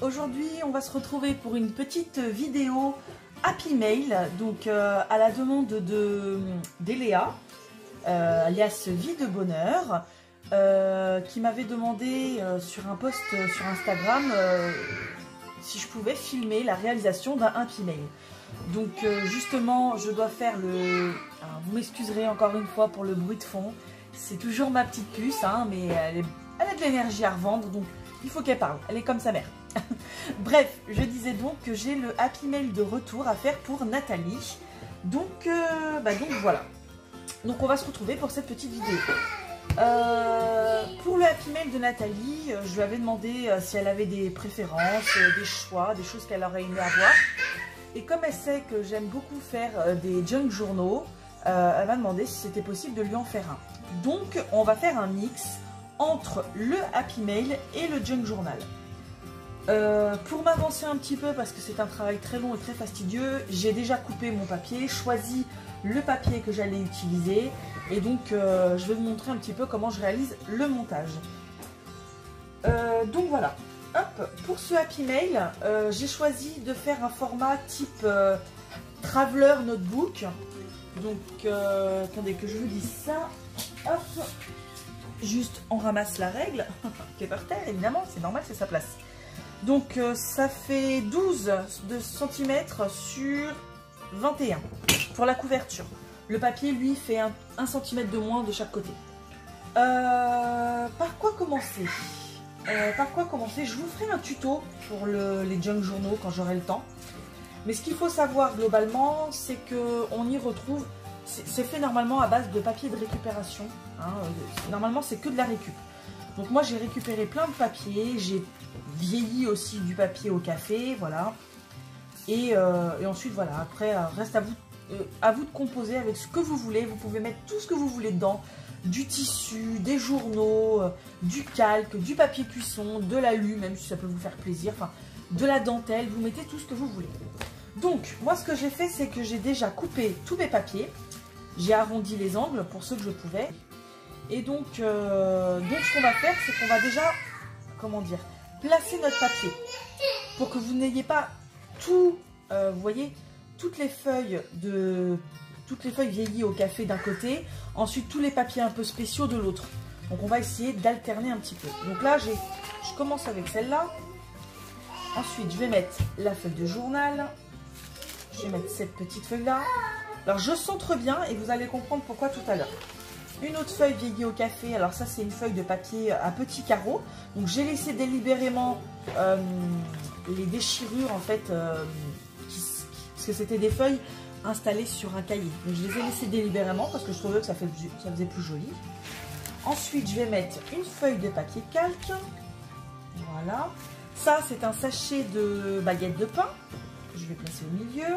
aujourd'hui on va se retrouver pour une petite vidéo Happy Mail, donc à la demande d'Eléa, alias Vie de Bonheur, qui m'avait demandé sur un post sur Instagram si je pouvais filmer la réalisation d'un Happy Mail. Donc justement je dois faire le... Alors, vous m'excuserez encore une fois pour le bruit de fond, c'est toujours ma petite puce, hein, mais elle a de l'énergie à revendre, donc il faut qu'elle parle, elle est comme sa mère. Bref, je disais donc que j'ai le Happy Mail de retour à faire pour Nathalie. Donc voilà. Donc on va se retrouver pour cette petite vidéo. Pour le Happy Mail de Nathalie, je lui avais demandé si elle avait des préférences, des choix, des choses qu'elle aurait aimé avoir. Et comme elle sait que j'aime beaucoup faire des junk journaux, elle m'a demandé si c'était possible de lui en faire un. Donc on va faire un mix entre le Happy Mail et le junk journal. Pour m'avancer un petit peu, parce que c'est un travail très long et très fastidieux, j'ai déjà coupé mon papier, choisi le papier que j'allais utiliser, et donc je vais vous montrer un petit peu comment je réalise le montage. Donc voilà. Hop, pour ce Happy Mail, j'ai choisi de faire un format type Traveler Notebook. Donc attendez que je vous dise ça. Hop, juste on ramasse la règle qui est par terre, évidemment, c'est normal, c'est sa place. Donc ça fait 12 cm sur 21 pour la couverture. Le papier, lui, fait 1 cm de moins de chaque côté. Par quoi commencer? Je vous ferai un tuto pour les junk journaux quand j'aurai le temps. Mais ce qu'il faut savoir globalement, c'est qu'on y retrouve... C'est fait normalement à base de papier de récupération. Hein, normalement, c'est que de la récup. Donc moi, j'ai récupéré plein de papier. J'ai vieilli aussi du papier au café, voilà. Et ensuite, voilà. Après, reste à vous de composer avec ce que vous voulez. Vous pouvez mettre tout ce que vous voulez dedans. Du tissu, des journaux, du calque, du papier cuisson, de l'alu, même si ça peut vous faire plaisir. Enfin, de la dentelle. Vous mettez tout ce que vous voulez. Donc, moi, ce que j'ai fait, c'est que j'ai déjà coupé tous mes papiers. J'ai arrondi les angles pour ceux que je pouvais. Et donc ce qu'on va faire, c'est qu'on va déjà, comment dire, placer notre papier. Pour que vous n'ayez pas tout, vous voyez, toutes les feuilles vieillies au café d'un côté. Ensuite, tous les papiers un peu spéciaux de l'autre. Donc, on va essayer d'alterner un petit peu. Donc là, je commence avec celle-là. Ensuite, je vais mettre la feuille de journal. Je vais mettre cette petite feuille-là. Alors, je centre bien et vous allez comprendre pourquoi tout à l'heure. Une autre feuille vieillie au café. Alors, ça, c'est une feuille de papier à petits carreaux. Donc, j'ai laissé délibérément les déchirures, en fait, parce que c'était des feuilles installées sur un cahier. Donc, je les ai laissées délibérément parce que je trouvais que ça faisait plus joli. Ensuite, je vais mettre une feuille de papier calque. Voilà. Ça, c'est un sachet de baguettes de pain. Je vais placer au milieu.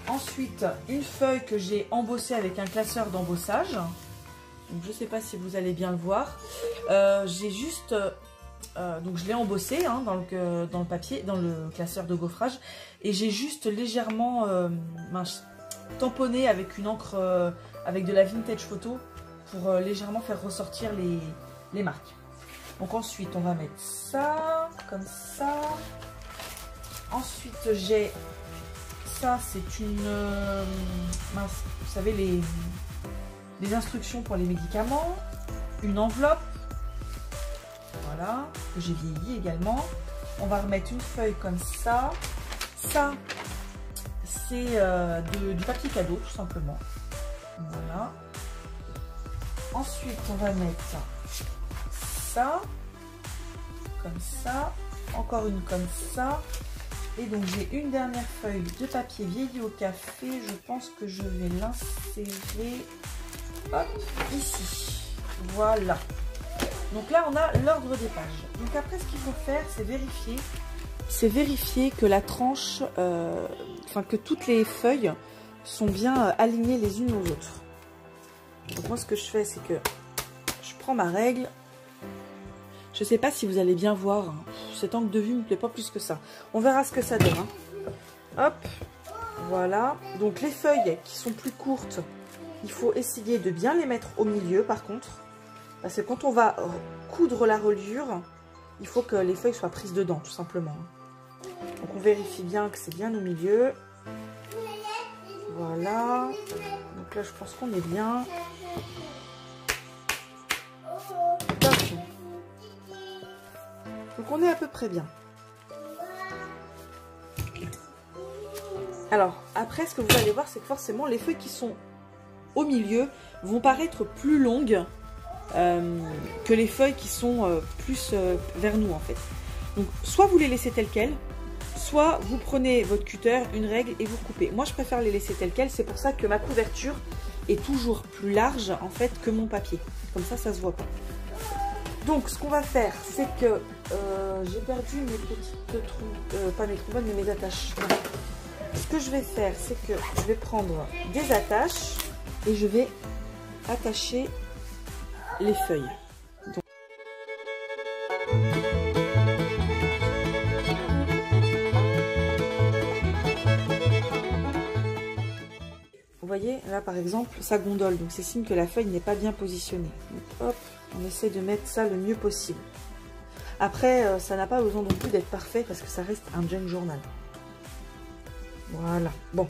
Ensuite, une feuille que j'ai embossée avec un classeur d'embossage. Donc, je ne sais pas si vous allez bien le voir. J'ai juste... donc, je l'ai embossée hein, dans le papier, dans le classeur de gaufrage. Et j'ai juste légèrement tamponné avec une encre, avec de la vintage photo, pour légèrement faire ressortir les marques. Donc, ensuite, on va mettre ça, comme ça. Ensuite, j'ai... Ça, c'est une... mince, vous savez, les instructions pour les médicaments. Une enveloppe. Voilà, que j'ai vieilli également. On va remettre une feuille comme ça. Ça, c'est du papier cadeau, tout simplement. Voilà. Ensuite, on va mettre ça. Comme ça. Encore une comme ça. Et donc j'ai une dernière feuille de papier vieilli au café. Je pense que je vais l'insérer ici. Voilà. Donc là on a l'ordre des pages. Donc après ce qu'il faut faire c'est vérifier que la tranche, que toutes les feuilles sont bien alignées les unes aux autres. Donc moi ce que je fais c'est que je prends ma règle. Je ne sais pas si vous allez bien voir. Cet angle de vue ne me plaît pas plus que ça. On verra ce que ça donne. Hein. Hop. Voilà. Donc les feuilles qui sont plus courtes, il faut essayer de bien les mettre au milieu par contre. Parce que quand on va coudre la reliure, il faut que les feuilles soient prises dedans, tout simplement. Donc on vérifie bien que c'est bien au milieu. Voilà. Donc là, je pense qu'on est bien. Top. Donc on est à peu près bien. Alors, après, ce que vous allez voir, c'est que forcément, les feuilles qui sont au milieu vont paraître plus longues que les feuilles qui sont plus vers nous, en fait. Donc, soit vous les laissez telles quelles, soit vous prenez votre cutter, une règle, et vous coupez. Moi, je préfère les laisser telles quelles. C'est pour ça que ma couverture est toujours plus large, en fait, que mon papier. Comme ça, ça se voit pas. Donc, ce qu'on va faire, c'est que j'ai perdu mes petites trous, pas mes trombones, mais mes attaches. Ce que je vais faire, c'est que je vais prendre des attaches et je vais attacher les feuilles. Donc, vous voyez, là par exemple, ça gondole, donc c'est signe que la feuille n'est pas bien positionnée. Donc, hop, on essaie de mettre ça le mieux possible. Après, ça n'a pas besoin non plus d'être parfait parce que ça reste un junk journal. Voilà, bon,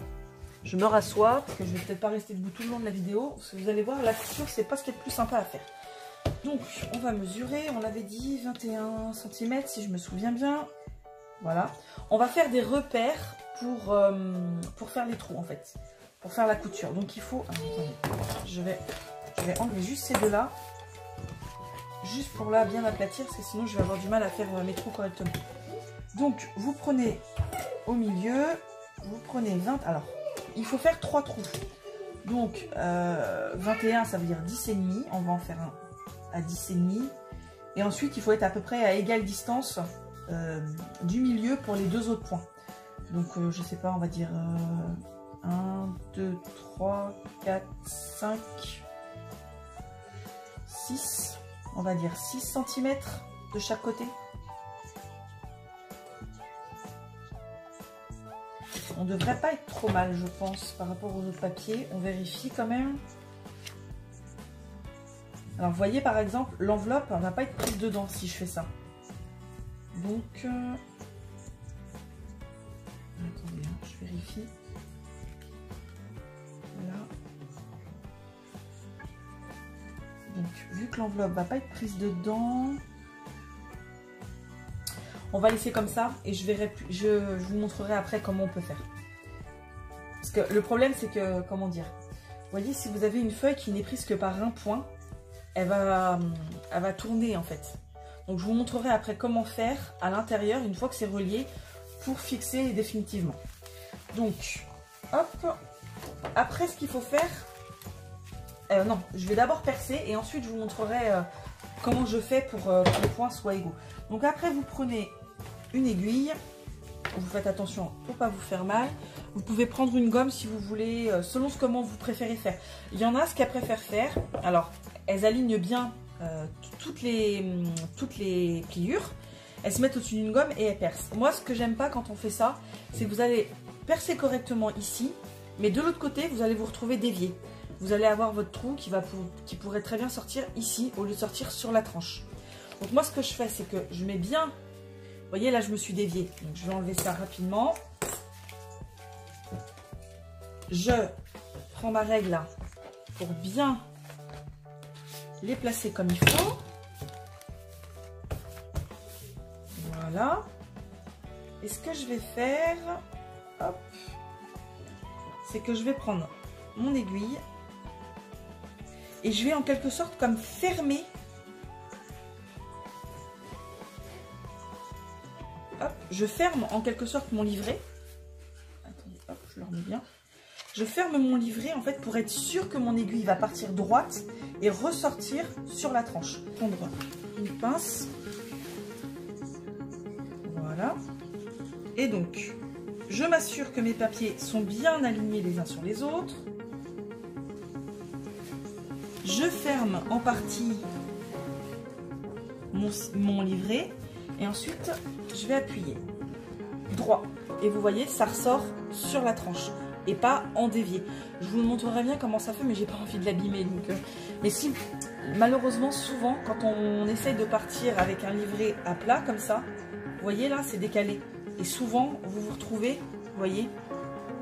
je me rassois parce que je vais peut-être pas rester debout tout le long de la vidéo. Parce que vous allez voir, la couture, c'est pas ce qui est le plus sympa à faire. Donc, on va mesurer, on avait dit 21 cm si je me souviens bien. Voilà, on va faire des repères pour faire les trous en fait, pour faire la couture. Donc, il faut, attendez, je vais enlever juste ces deux-là, juste pour là bien aplatir parce que sinon je vais avoir du mal à faire mes trous correctement. Donc, vous prenez au milieu. Vous prenez 20, alors il faut faire 3 trous. Donc 21 ça veut dire 10,5. On va en faire un à 10,5. Et ensuite il faut être à peu près à égale distance du milieu pour les deux autres points. Donc je sais pas, on va dire 1, 2, 3, 4, 5, 6. On va dire 6 cm de chaque côté. On ne devrait pas être trop mal, je pense, par rapport aux autres papiers. On vérifie quand même. Alors, vous voyez, par exemple, l'enveloppe ne va pas être prise dedans si je fais ça. Donc, attendez, hein, je vérifie. Voilà. Donc, vu que l'enveloppe ne va pas être prise dedans... On va laisser comme ça et je vous montrerai après comment on peut faire. Parce que le problème, c'est que, comment dire, vous voyez, si vous avez une feuille qui n'est prise que par un point, elle va tourner en fait. Donc, je vous montrerai après comment faire à l'intérieur, une fois que c'est relié, pour fixer définitivement. Donc, hop, après ce qu'il faut faire, non, je vais d'abord percer et ensuite je vous montrerai comment je fais pour que les points soient égaux. Donc après, vous prenez une aiguille, vous faites attention pour ne pas vous faire mal. Vous pouvez prendre une gomme si vous voulez, selon comment vous préférez faire. Il y en a ce qu'elles préfèrent faire. Alors, elles alignent bien toutes les pliures. Elles se mettent au-dessus d'une gomme et elles percent. Moi, ce que j'aime pas quand on fait ça, c'est que vous allez percer correctement ici, mais de l'autre côté, vous allez vous retrouver dévié. Vous allez avoir votre trou qui pourrait très bien sortir ici, au lieu de sortir sur la tranche. Donc moi, ce que je fais, c'est que je mets bien... Vous voyez, là, je me suis déviée. Donc, je vais enlever ça rapidement. Je prends ma règle là pour bien les placer comme il faut. Voilà. Et ce que je vais faire, hop, c'est que je vais prendre mon aiguille et je vais en quelque sorte comme fermer. Hop, je ferme en quelque sorte mon livret. Attendez, hop, je le remets bien. Je ferme mon livret en fait pour être sûr que mon aiguille va partir droite et ressortir sur la tranche. Prendre une pince. Voilà. Et donc, je m'assure que mes papiers sont bien alignés les uns sur les autres. Je ferme en partie mon livret. Et ensuite, je vais appuyer droit. Et vous voyez, ça ressort sur la tranche. et pas en dévié. Je vous montrerai bien comment ça fait, mais j'ai pas envie de l'abîmer. Mais si, malheureusement, souvent, quand on essaye de partir avec un livret à plat comme ça, vous voyez là, c'est décalé. Et souvent, vous vous retrouvez, vous voyez,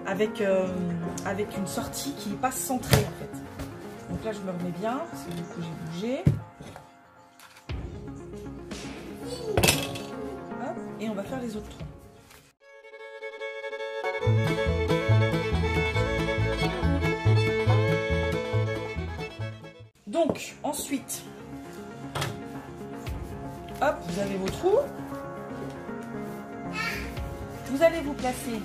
avec une sortie qui n'est pas centrée en fait. Donc là, je me remets bien, parce que du coup, j'ai bougé. Hop, et on va faire les autres trous. Donc, ensuite, hop, vous avez vos trous. Vous allez vous placer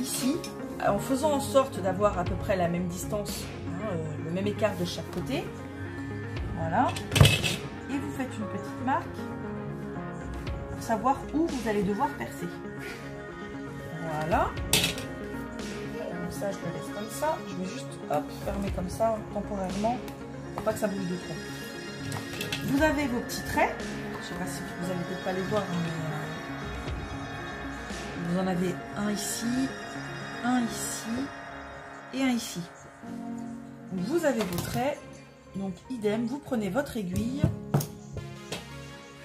ici, en faisant en sorte d'avoir à peu près la même distance, hein, le même écart de chaque côté. Voilà. Et vous faites une petite marque pour savoir où vous allez devoir percer. Voilà. Comme ça, je le laisse comme ça. Je vais juste hop, fermer comme ça temporairement pour pas que ça bouge de trop. Vous avez vos petits traits. Je ne sais pas si vous n'allez peut-être pas les voir, mais vous en avez un ici et un ici. Donc, vous avez vos traits. Donc idem, vous prenez votre aiguille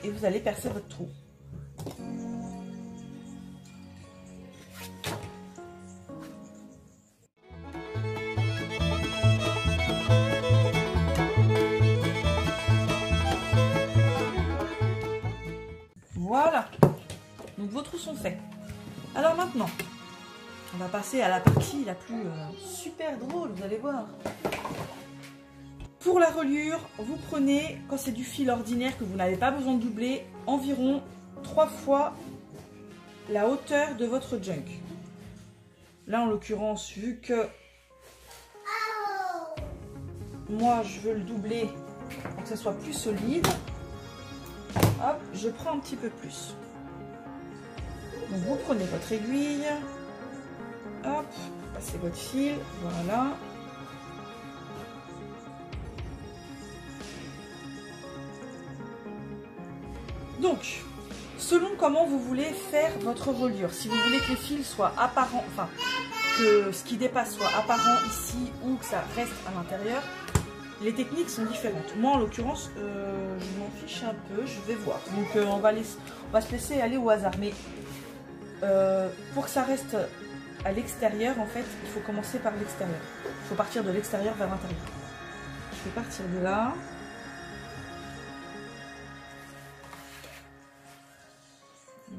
et vous allez percer votre trou. Voilà, donc vos trous sont faits. Alors maintenant, on va passer à la partie la plus super drôle, vous allez voir. Pour la reliure, vous prenez, quand c'est du fil ordinaire que vous n'avez pas besoin de doubler, environ 3 fois la hauteur de votre junk. Là, en l'occurrence, vu que moi, je veux le doubler pour que ça soit plus solide, hop, je prends un petit peu plus. Donc, vous prenez votre aiguille, hop, passez votre fil, voilà. Donc, selon comment vous voulez faire votre reliure, si vous voulez que les fils soient apparents, enfin, que ce qui dépasse soit apparent ici ou que ça reste à l'intérieur, les techniques sont différentes. Moi, en l'occurrence, je m'en fiche un peu, je vais voir. Donc, on va se laisser aller au hasard. Mais pour que ça reste à l'extérieur, en fait, il faut commencer par l'extérieur. Il faut partir de l'extérieur vers l'intérieur. Je vais partir de là.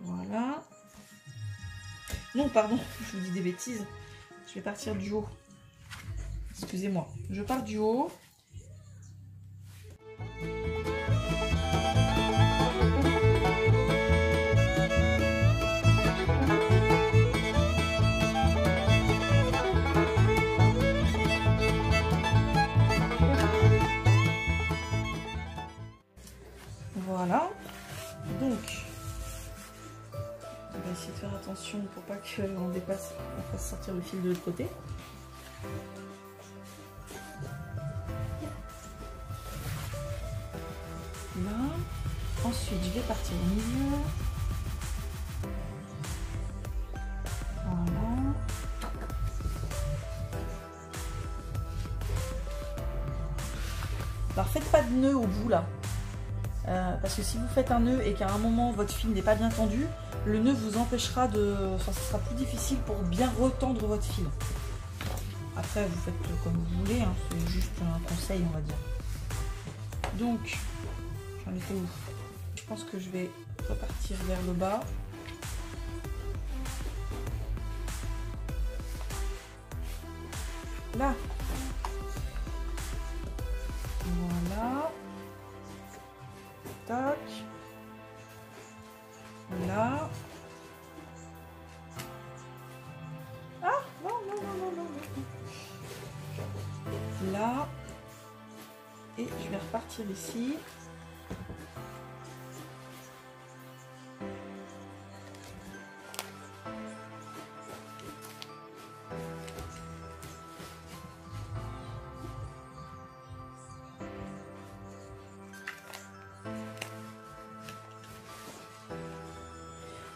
Voilà. Non, pardon, je vous dis des bêtises. Je vais partir du haut. Excusez-moi. Je pars du haut. Voilà. Donc, on va essayer de faire attention pour pas qu'on dépasse, on fasse sortir le fil de l'autre côté. Là. Ensuite, je vais partir au milieu. Voilà. Alors, faites pas de nœud au bout là. Parce que si vous faites un nœud et qu'à un moment votre fil n'est pas bien tendu, le nœud vous empêchera de... Enfin, ce sera plus difficile pour bien retendre votre fil. Après, vous faites comme vous voulez, hein, c'est juste un conseil, on va dire. Donc, j'en étais où? Je pense que je vais repartir vers le bas. Là. Voilà. Tac. Là. Ah, non, non, non, non, non. Là. Et je vais repartir ici.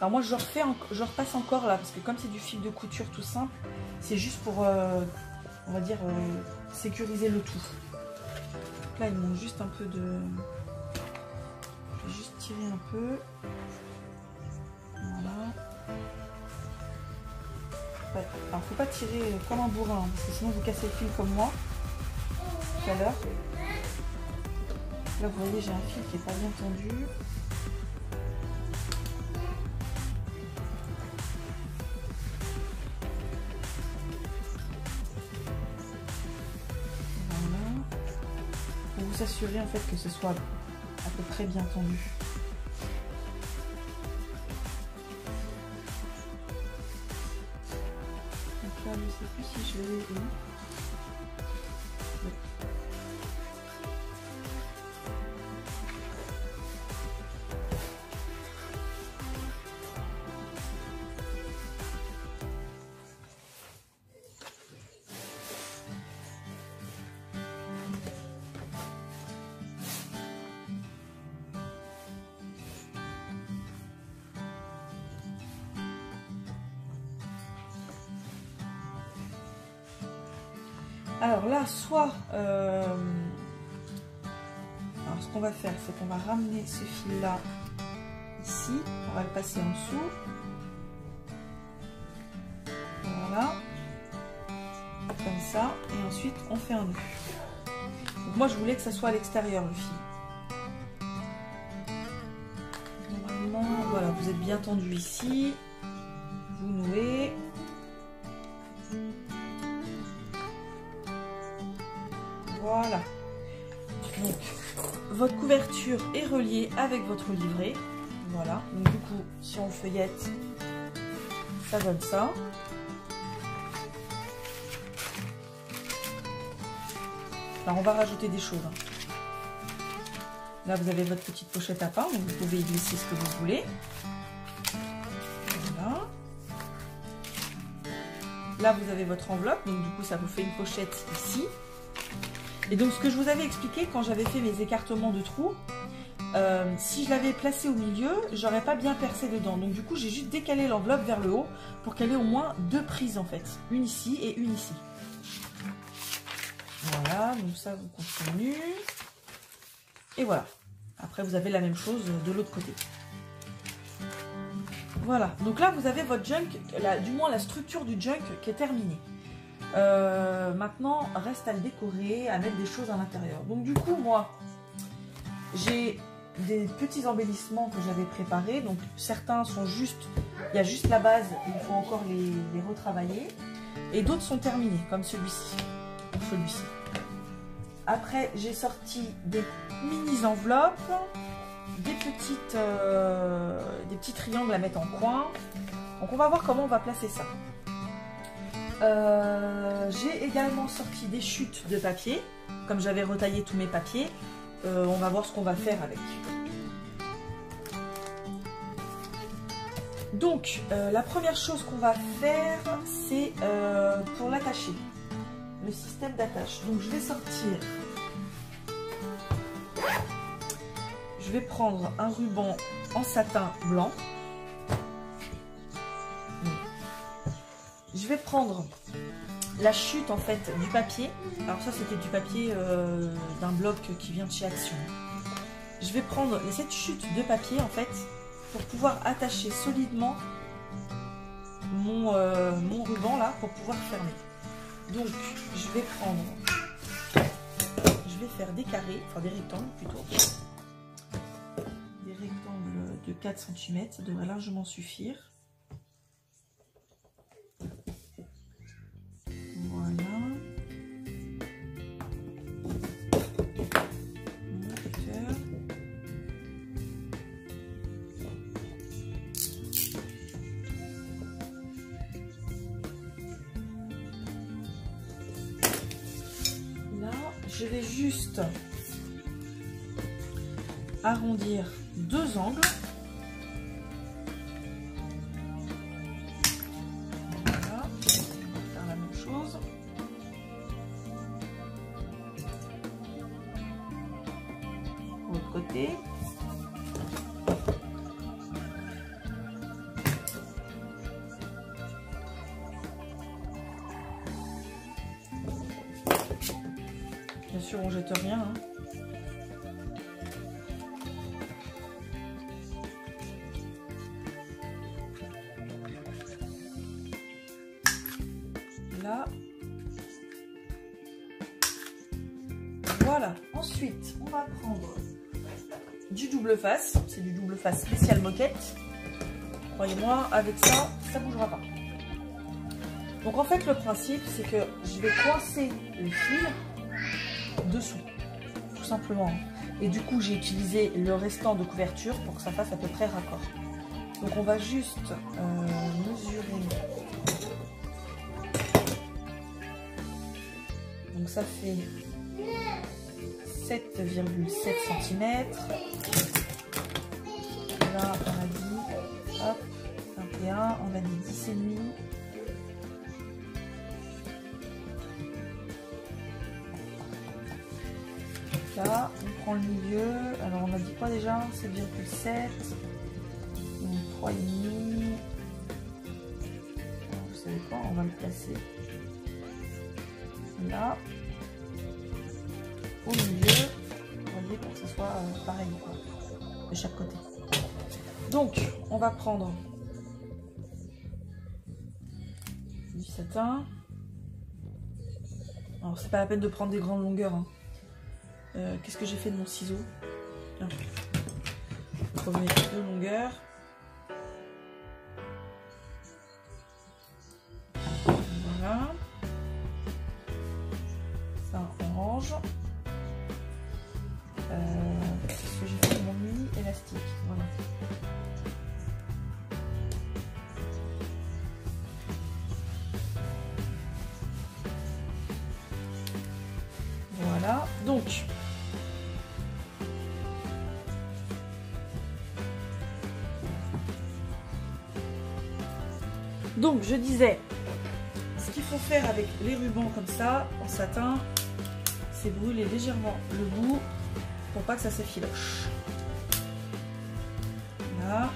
Alors moi je repasse encore là, parce que comme c'est du fil de couture tout simple, c'est juste pour, on va dire, sécuriser le tout. Donc là il manque juste un peu de... Je vais juste tirer un peu. Voilà. Alors faut pas tirer comme un bourrin, parce que sinon vous cassez le fil comme moi tout à l'heure. Là vous voyez j'ai un fil qui est pas bien tendu. Voilà. Pour vous assurer en fait que ce soit à peu près bien tendu. Donc là je sais plus si je l'ai eu. Alors là, soit, alors ce qu'on va faire, c'est qu'on va ramener ce fil-là ici, on va le passer en dessous. Voilà, comme ça, et ensuite on fait un nœud. Donc moi je voulais que ça soit à l'extérieur le fil. Normalement, voilà, vous êtes bien tendu ici, vous nouez. Voilà, donc votre couverture est reliée avec votre livret. Voilà, donc du coup, si on feuillette, ça donne ça. Alors on va rajouter des choses. Là, vous avez votre petite pochette à pain, donc vous pouvez y glisser ce que vous voulez. Voilà. Là, vous avez votre enveloppe, donc du coup, ça vous fait une pochette ici. Et donc ce que je vous avais expliqué quand j'avais fait mes écartements de trous, si je l'avais placé au milieu, j'aurais pas bien percé dedans. Donc du coup j'ai juste décalé l'enveloppe vers le haut pour qu'elle ait au moins deux prises en fait. Une ici et une ici. Voilà, donc ça vous continuez. Et voilà. Après vous avez la même chose de l'autre côté. Voilà, donc là vous avez votre junk, du moins la structure du junk qui est terminée. Maintenant reste à le décorer, à mettre des choses à l'intérieur. Donc du coup moi j'ai des petits embellissements que j'avais préparés. Donc certains sont juste, il y a juste la base, il faut encore les retravailler. Et d'autres sont terminés comme celui-ci. Après j'ai sorti des mini enveloppes, des petits triangles à mettre en coin. Donc on va voir comment on va placer ça. J'ai également sorti des chutes de papier, comme j'avais retaillé tous mes papiers. On va voir ce qu'on va faire avec. Donc la première chose qu'on va faire, c'est pour l'attacher, le système d'attache. Donc je vais sortir, je vais prendre un ruban en satin blanc. Je vais prendre la chute en fait du papier. Alors ça c'était du papier d'un bloc qui vient de chez Action. Je vais prendre cette chute de papier en fait pour pouvoir attacher solidement mon ruban là pour pouvoir fermer. Donc je vais faire des carrés, enfin des rectangles plutôt. Des rectangles de 4 cm, ça devrait largement suffire. Voilà. Là, je vais juste arrondir deux angles. Côté. sûr, on jette rien. Hein. Là. Voilà. Ensuite, on va prendre du double face. C'est du double face spécial moquette. Croyez-moi, avec ça, ça bougera pas. Donc en fait, le principe, c'est que je vais coincer le fil dessous, tout simplement. Et du coup, j'ai utilisé le restant de couverture pour que ça fasse à peu près raccord. Donc on va juste mesurer. Donc ça fait 7,7 cm. Là, on a dit, hop, 21, on a dit 10,5. Là, on prend le milieu. Alors, on a dit quoi déjà? 7,7. 3,5. Vous savez quoi? On va le placer là, au milieu. Vous voyez, pour que ce soit pareil, quoi, de chaque côté. Donc, on va prendre du satin. Alors, c'est pas la peine de prendre des grandes longueurs. Hein. Qu'est-ce que j'ai fait de mon ciseau? On va mettre 2 longueurs. Voilà. Ça, on range. Qu'est-ce que j'ai fait de mon mini élastique? Voilà. Voilà. Donc, je disais, ce qu'il faut faire avec les rubans comme ça, en satin, c'est brûler légèrement le bout pour pas que ça s'effiloche. Là.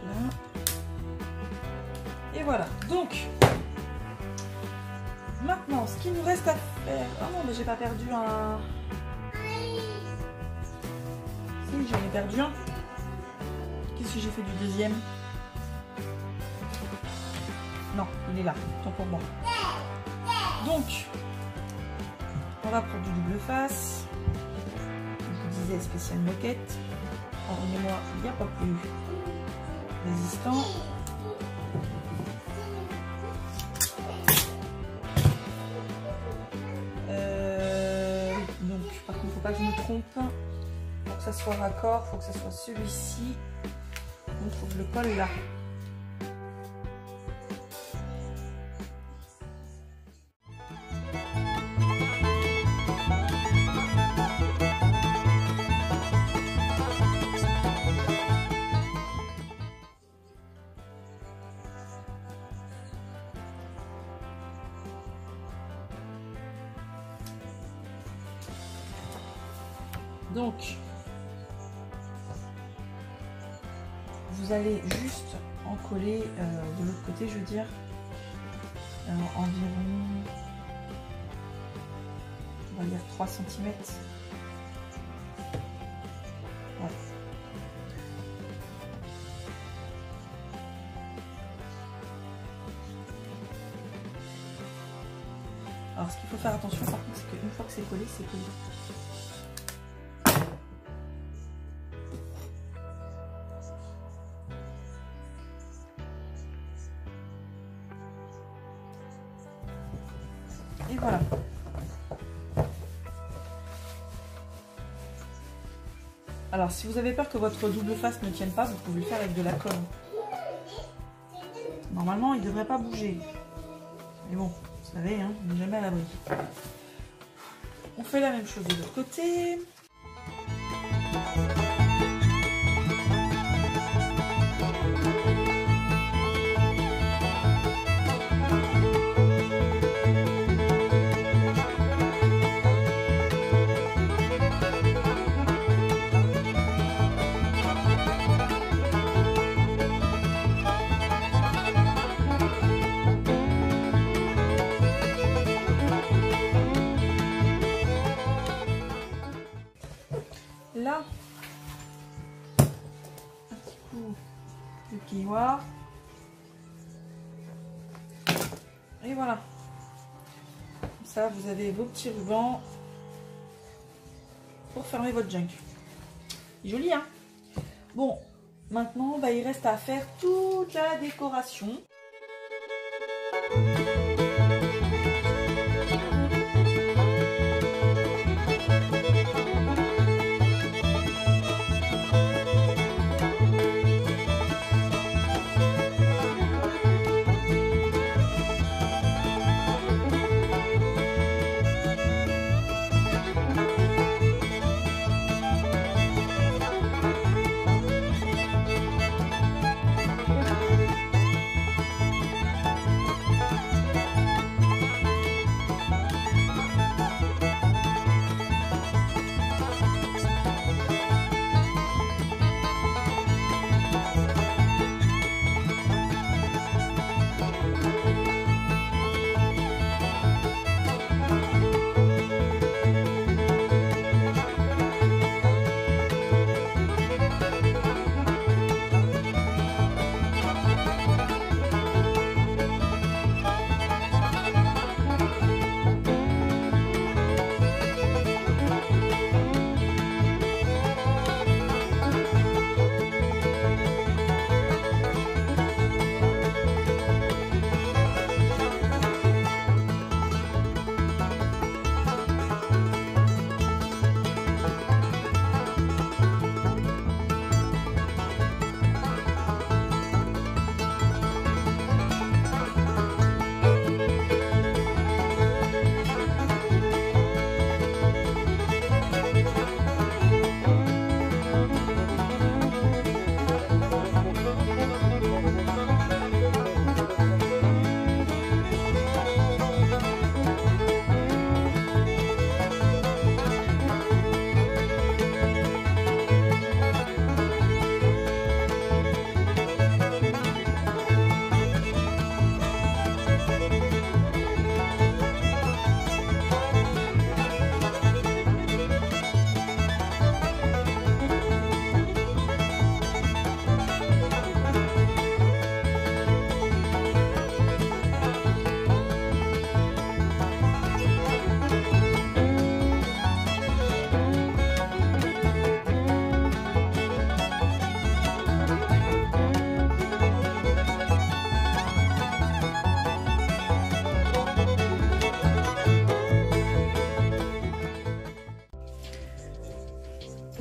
Là. Et voilà. Donc, maintenant, ce qu'il nous reste à faire... Oh non, mais j'ai pas perdu un... Si, j'en ai perdu un. Qu'est-ce que j'ai fait du deuxième? Non, il est là, tant pour moi. Donc, on va prendre du double face. Je vous disais spécial moquette. Pardonnez-moi, il n'y a pas plus résistant. Donc, par contre, il ne faut pas que je me trompe. Pour que ça soit raccord, il faut que ce soit celui-ci. Donc, il faut que je le colle là. Donc, vous allez juste en coller de l'autre côté, je veux dire, environ, on va dire 3 cm. Ouais. Alors, ce qu'il faut faire attention par contre, c'est qu'une fois que c'est collé, c'est collé. Et voilà. Alors, si vous avez peur que votre double face ne tienne pas, vous pouvez le faire avec de la colle. Normalement, il ne devrait pas bouger. Mais bon, vous savez, hein, on n'est jamais à l'abri. On fait la même chose de l'autre côté. maquilloire. Et voilà. Comme ça, vous avez vos petits rubans pour fermer votre junk. Joli, hein? Bon, maintenant, bah, il reste à faire toute la décoration.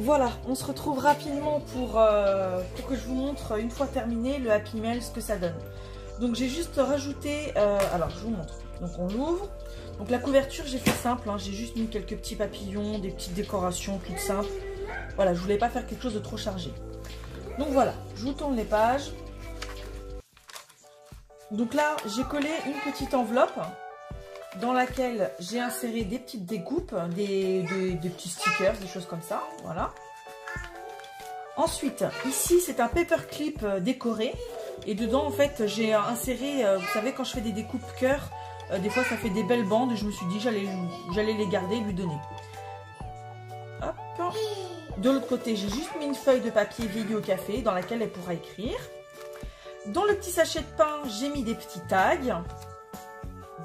Voilà, on se retrouve rapidement pour que je vous montre, une fois terminé, le Happy Mail, ce que ça donne. Donc j'ai juste rajouté, alors je vous montre. Donc on l'ouvre. Donc la couverture, j'ai fait simple, hein, j'ai juste mis quelques petits papillons, des petites décorations toutes simples. Voilà, je voulais pas faire quelque chose de trop chargé. Donc voilà, je vous tourne les pages. Donc là, j'ai collé une petite enveloppe dans laquelle j'ai inséré des petites découpes, des petits stickers, des choses comme ça, voilà. Ensuite, ici, c'est un paperclip décoré. Et dedans, en fait, j'ai inséré, vous savez, quand je fais des découpes cœur, des fois, ça fait des belles bandes. Et je me suis dit, j'allais les garder et lui donner. Hop. De l'autre côté, j'ai juste mis une feuille de papier vieilli au café dans laquelle elle pourra écrire. Dans le petit sachet de pain, j'ai mis des petits tags.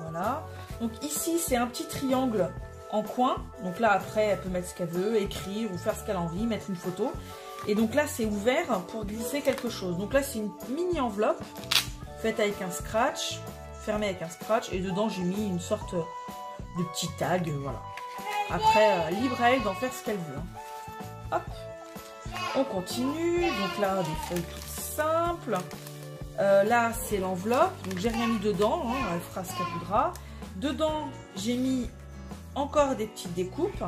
Voilà. Donc ici, c'est un petit triangle en coin. Donc là, après, elle peut mettre ce qu'elle veut, écrire ou faire ce qu'elle a envie, mettre une photo. Et donc là, c'est ouvert pour glisser quelque chose. Donc là, c'est une mini enveloppe faite avec un scratch, fermée avec un scratch. Et dedans, j'ai mis une sorte de petit tag. Voilà. Après, libre à elle d'en faire ce qu'elle veut. Hop. On continue. Donc là, des feuilles toutes simples. Là, c'est l'enveloppe. Donc, j'ai rien mis dedans. Hein, elle fera ce qu'elle voudra. Dedans, j'ai mis encore des petites découpes.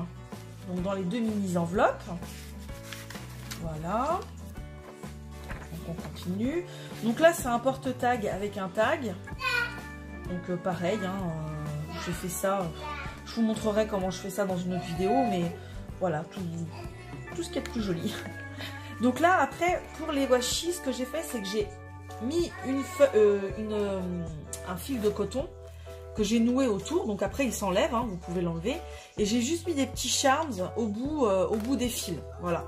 Donc, dans les deux mini enveloppes. Voilà. Donc, on continue. Donc là, c'est un porte-tag avec un tag. Donc, pareil. Hein, je fais ça. Je vous montrerai comment je fais ça dans une autre vidéo. Mais voilà, tout ce qui est de plus joli. Donc là, après, pour les washi, ce que j'ai fait, c'est que j'ai mis un fil de coton que j'ai noué autour. Donc après, il s'enlève, hein, vous pouvez l'enlever. Et j'ai juste mis des petits charms au bout des fils. Voilà.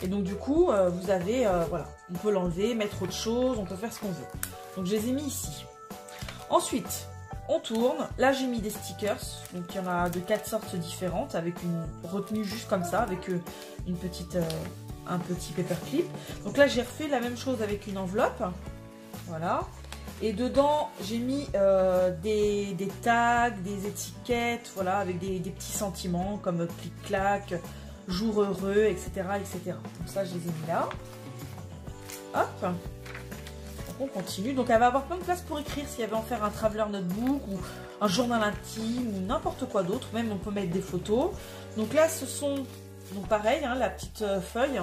Et donc du coup, vous avez, voilà, on peut l'enlever, mettre autre chose, on peut faire ce qu'on veut. Donc je les ai mis ici. Ensuite, on tourne. Là, j'ai mis des stickers. Donc il y en a de 4 sortes différentes, avec une retenue juste comme ça, avec une petite, un petit paperclip. Donc là, j'ai refait la même chose avec une enveloppe. Voilà. Et dedans, j'ai mis des tags, des étiquettes, voilà, avec des petits sentiments comme clic-clac, jour heureux, etc., etc. Donc ça, je les ai mis là. Hop. Donc on continue. Donc elle va avoir plein de place pour écrire si elle veut en faire un traveler notebook ou un journal intime ou n'importe quoi d'autre. Même on peut mettre des photos. Donc là, ce sont, donc pareil, hein, la petite feuille.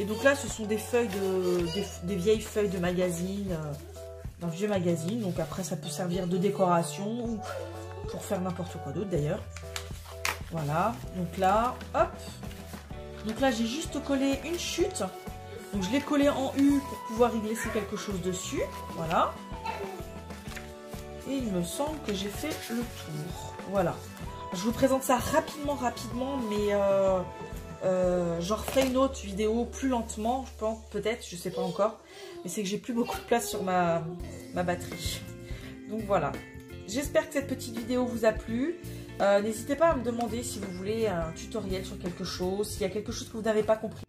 Et donc là, ce sont des feuilles des vieilles feuilles de magazine. Un vieux magazine, donc après ça peut servir de décoration ou pour faire n'importe quoi d'autre d'ailleurs. Voilà, donc là, hop. Donc là j'ai juste collé une chute. Donc je l'ai collé en U pour pouvoir y glisser quelque chose dessus. Voilà. Et il me semble que j'ai fait le tour. Voilà. Je vous présente ça rapidement, mais j'en referai une autre vidéo plus lentement, je pense, peut-être, je sais pas encore. Mais c'est que j'ai plus beaucoup de place sur ma batterie. Donc voilà. J'espère que cette petite vidéo vous a plu. N'hésitez pas à me demander si vous voulez un tutoriel sur quelque chose, s'il y a quelque chose que vous n'avez pas compris.